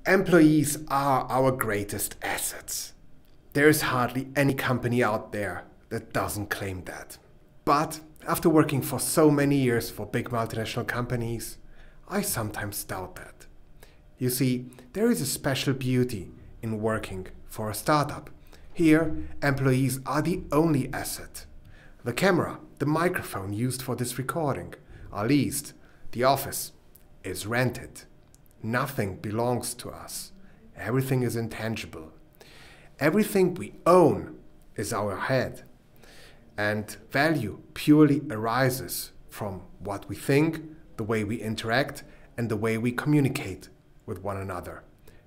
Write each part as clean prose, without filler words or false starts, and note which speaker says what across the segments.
Speaker 1: Employees are our greatest assets. There is hardly any company out there that doesn't claim that. But after working for so many years for big multinational companies, I sometimes doubt that. You see, there is a special beauty in working for a startup. Here, employees are the only asset. The camera, the microphone used for this recording are leased. The office is rented. Nothing belongs to us. Everything is intangible. Everything we own is our head. And value purely arises from what we think, the way we interact, and the way we communicate with one another.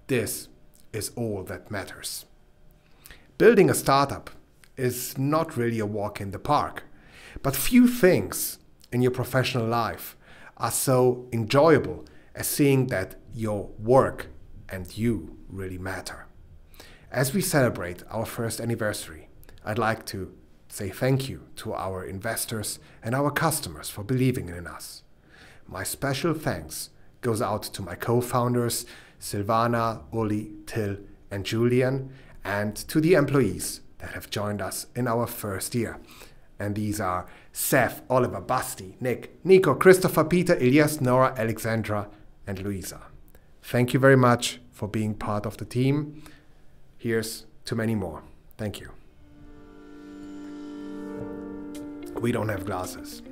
Speaker 1: This is all that matters. Building a startup is not really a walk in the park, but few things in your professional life are so enjoyable as seeing that your work and you really matter. As we celebrate our first anniversary, I'd like to say thank you to our investors and our customers for believing in us. My special thanks goes out to my co-founders Silvana, Uli, Till, and Julian, and to the employees that have joined us in our first year. And these are Seth, Oliver, Basti, Nick, Nico, Christopher, Peter, Elias, Nora, Alexandra, and Luisa. Thank you very much for being part of the team. Here's to many more. Thank you. We don't have glasses.